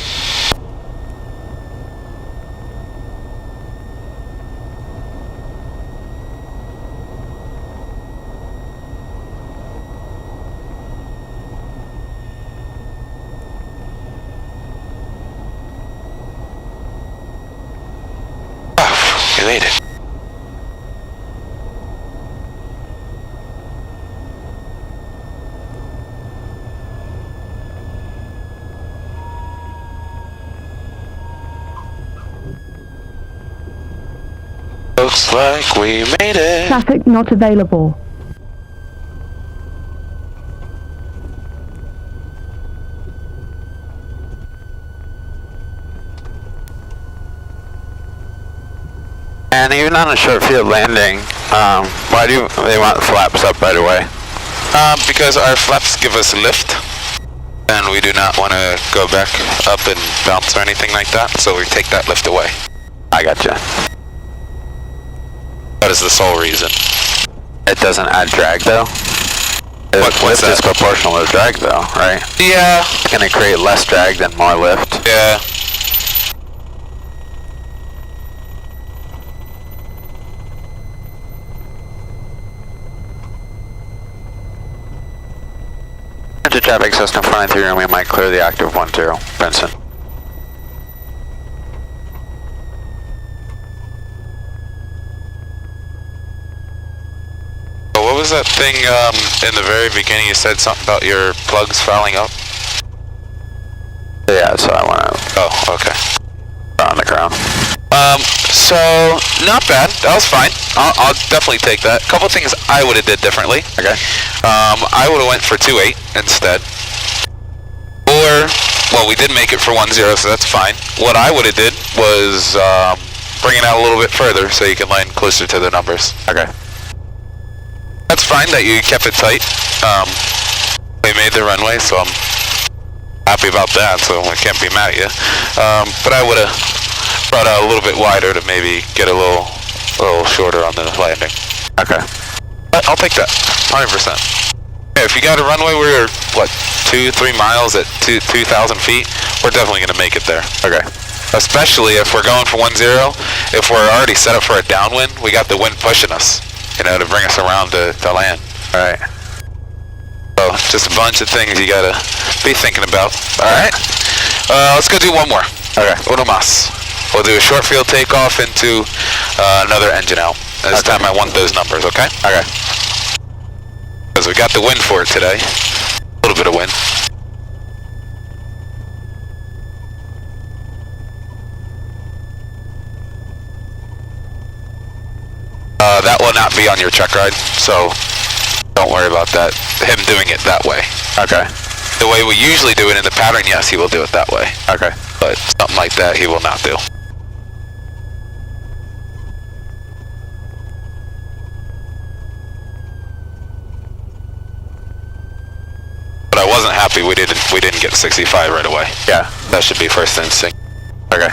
Oh, you made it. Looks like we made it. Traffic not available. And even on a short field landing, why do they want the flaps up right away? Because our flaps give us lift, and we do not want to go back up and bounce or anything like that, so we take that lift away. I gotcha. That is the sole reason. It doesn't add drag though? What's Lift that? is proportional to drag though, right? Yeah. It's gonna create less drag than more lift. Yeah. Into traffic system flying through and we might clear the active 10, Princeton. What was that thing in the very beginning? You said something about your plugs fouling up? Yeah, so I wanna Oh, okay. on the ground. So not bad. That was fine. I'll definitely take that. Couple things I would have did differently. Okay. I would have went for 2.8 instead. Or, well, we did make it for 10, so that's fine. What I would have did was bring it out a little bit further so you can land closer to the numbers. Okay. That's fine that you kept it tight. We made the runway, so I'm happy about that, so I can't be mad at you. But I would have brought out a little bit wider to maybe get a little shorter on the landing. Okay. But I'll take that, 100%. Yeah, if you got a runway where you're, what, 2-3 miles at 2,000 feet, we're definitely going to make it there. Okay. Especially if we're going for 10, if we're already set up for a downwind, we got the wind pushing us, you know, to bring us around to land. Alright. So, just a bunch of things you gotta be thinking about. Alright. Let's go do one more. Okay. Uno más. We'll do a short field takeoff into another engine out. This Okay. time I want those numbers, okay? Okay. Because we got the wind for it today. A little bit of wind. That will not be on your check ride, so don't worry about that. Him doing it that way. Okay. The way we usually do it in the pattern, yes, he will do it that way. Okay. But something like that, he will not do. But I wasn't happy we didn't get 65 right away. Yeah. That should be first instinct. Okay.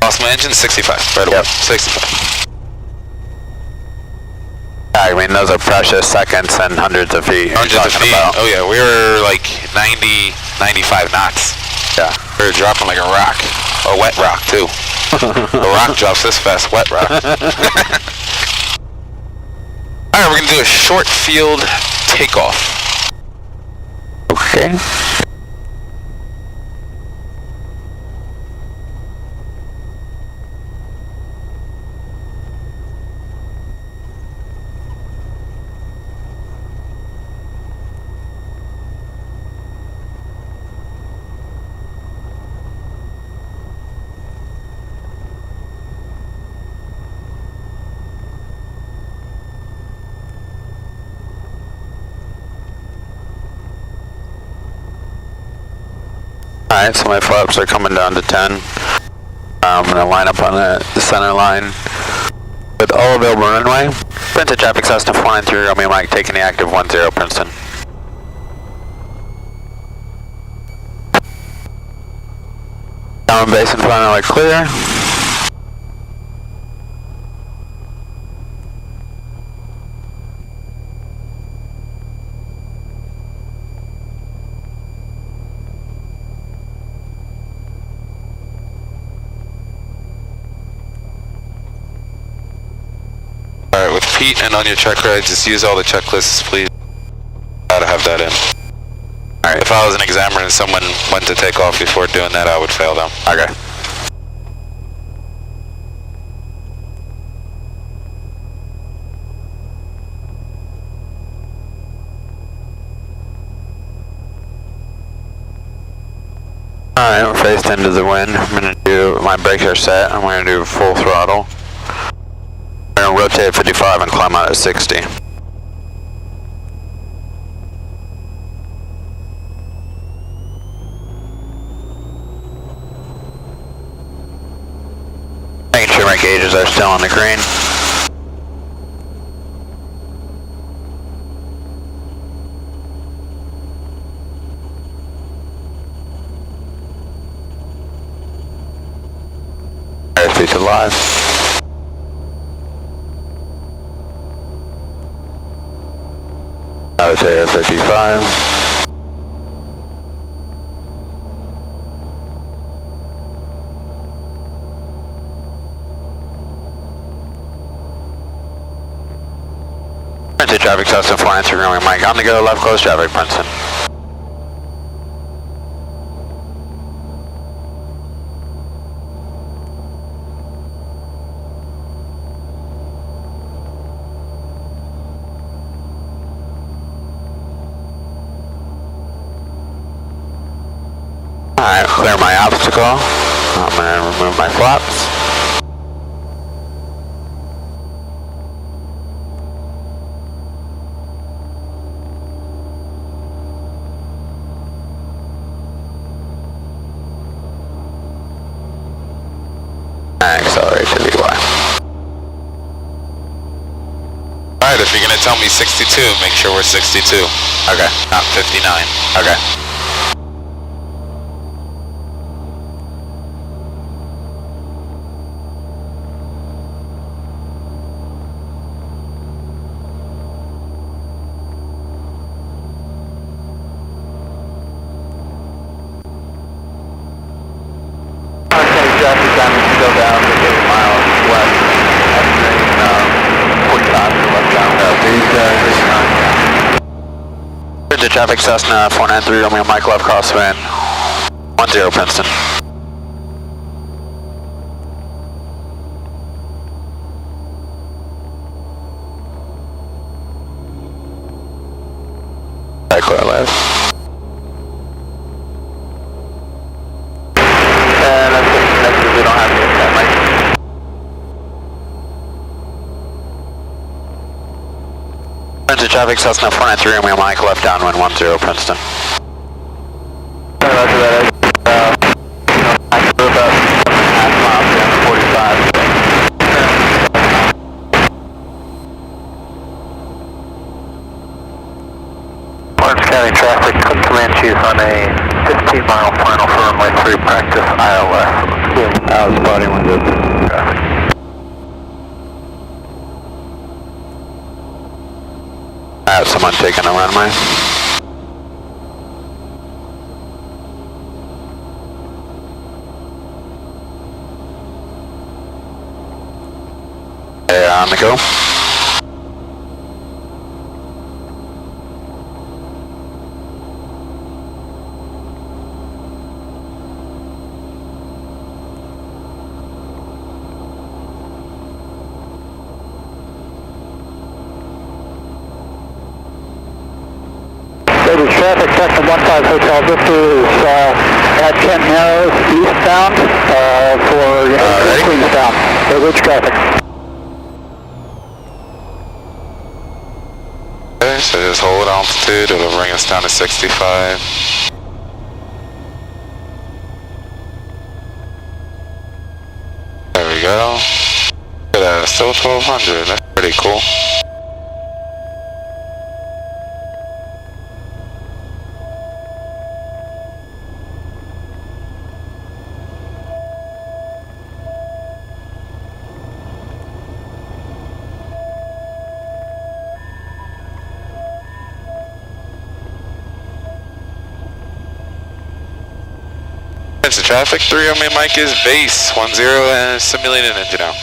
Lost my engine, 65 right away. Yep. 65. I mean, those are precious seconds and hundreds of feet. Hundreds of feet. About. Oh yeah, we were like 90, 95 knots. Yeah. We were dropping like a rock. A wet rock too. A rock drops this fast, wet rock. Alright, we're gonna do a short field takeoff. Okay. Alright, so my flaps are coming down to 10. I'm going to line up on the center line with all available runway. Princeton traffic Cessna flying through Romeo Mike, taking the active 10 Princeton. Down base and finally clear. Alright, with Pete and on your check ride, just use all the checklists, please. Gotta have that in. Alright. If I was an examiner and someone went to take off before doing that, I would fail them. Okay. Alright, we're faced into the wind. I'm gonna do, my brakes are set. I'm gonna do full throttle. I'm gonna rotate at 55 and climb out at 60. Making sure my gauges are still on the crane. Proceed to live. I was Air 55. Princeton traffic, Cessna 493 Romeo Mike. On the go, left close traffic, Princeton. Alright, clear my obstacle. I'm going to remove my flaps. Accelerate to VY. Alright, if you're gonna tell me 62, make sure we're 62. Okay. Not 59. Okay. Traffic damage to go down to 8 miles west, and 45 to left down. Princeton traffic, Cessna 493 Romeo Mike, left crosswind 10 Princeton. Right, clear left. We don't have any that might. Princeton traffic, Cessna 493 Romeo Mike, left downwind 10 Princeton. Roger that. We're about 7.5 miles down to 45. Orange County traffic, Comanches on a 15-mile final for runway 3 practice ILS. I was spotting windows. Traffic. I have someone taking a runway. Yeah, on the go. Ladies, traffic, Cessna 15 Hotel. This is at Kent Narrows, eastbound for Queenstown. Ridge traffic. Okay, so just hold altitude, it'll bring us down to 65. There we go. Look at that, still 1200, that's pretty cool. It's the traffic, 3 on me, Mike is base, 10 and simulated engine out.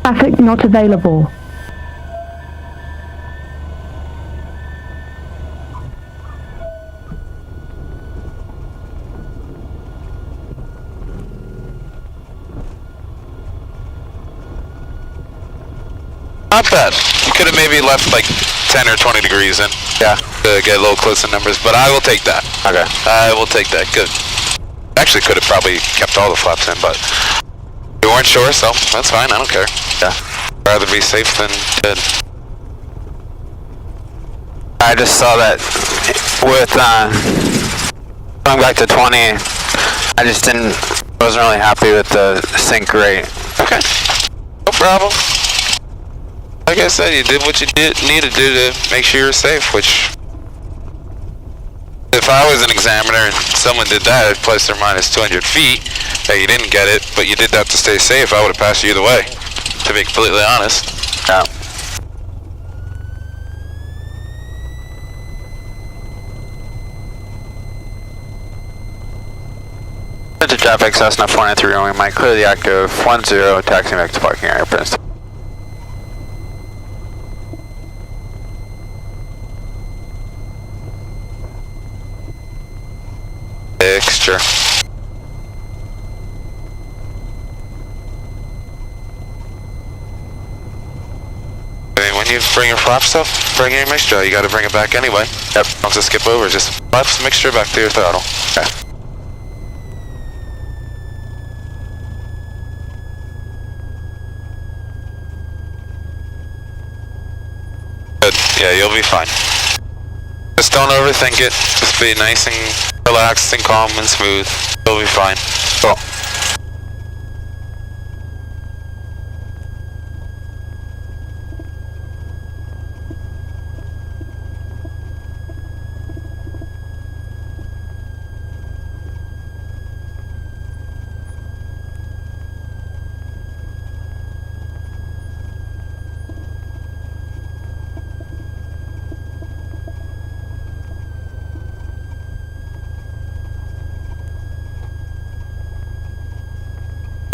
Traffic not available. Not bad. You could have maybe left like 10 or 20 degrees in. Yeah. To get a little closer numbers, but I will take that. Okay. I will take that. Good. Actually could have probably kept all the flaps in, but you weren't sure, so that's fine. I don't care. Yeah. Rather be safe than good. I just saw that with going back to 20, I just wasn't really happy with the sync rate. Okay. No problem. Like I said, you did what you need to do to make sure you're safe, which if I was an examiner and someone did that at plus or minus 200 feet, that you didn't get it, but you did that to stay safe, I would have passed you either way, to be completely honest. Yeah. Into traffic, Cessna 493, we might clear the active 10, taxi back to parking area, Princeton. Mixture. I mean, when you bring your flaps up, bring your mixture, you gotta bring it back anyway. Yep. Don't just skip over, just flaps mixture back to your throttle. Okay. Good. Yeah, you'll be fine. Just don't overthink it. Just be nice and relaxed and calm and smooth. You'll be fine. Cool.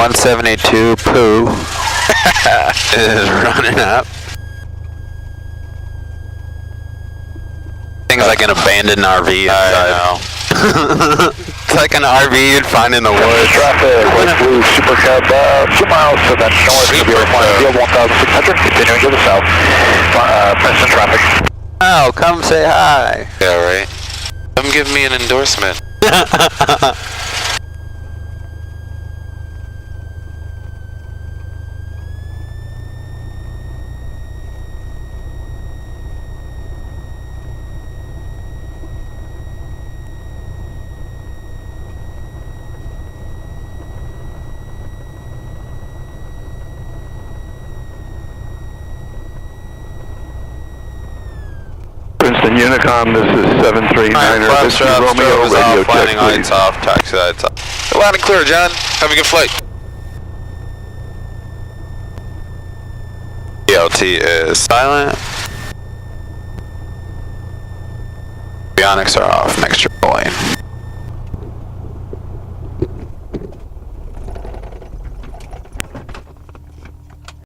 .172 Pooh is running up. Things like an abandoned RV inside. I know. It's like an RV you'd find in the woods. Traffic, West Blue, Super Cab, 2 miles to the north of your field 1600, continuing to the south. Princeton traffic. Oh, come say hi. Yeah, right. Come give me an endorsement. Princeton Unicom, this is 739er, this is Romeo, radio check, landing please. lights off, taxi lights off. Go loud and clear, John. Have a good flight. ELT is silent. Avionics are off, mixture bowling.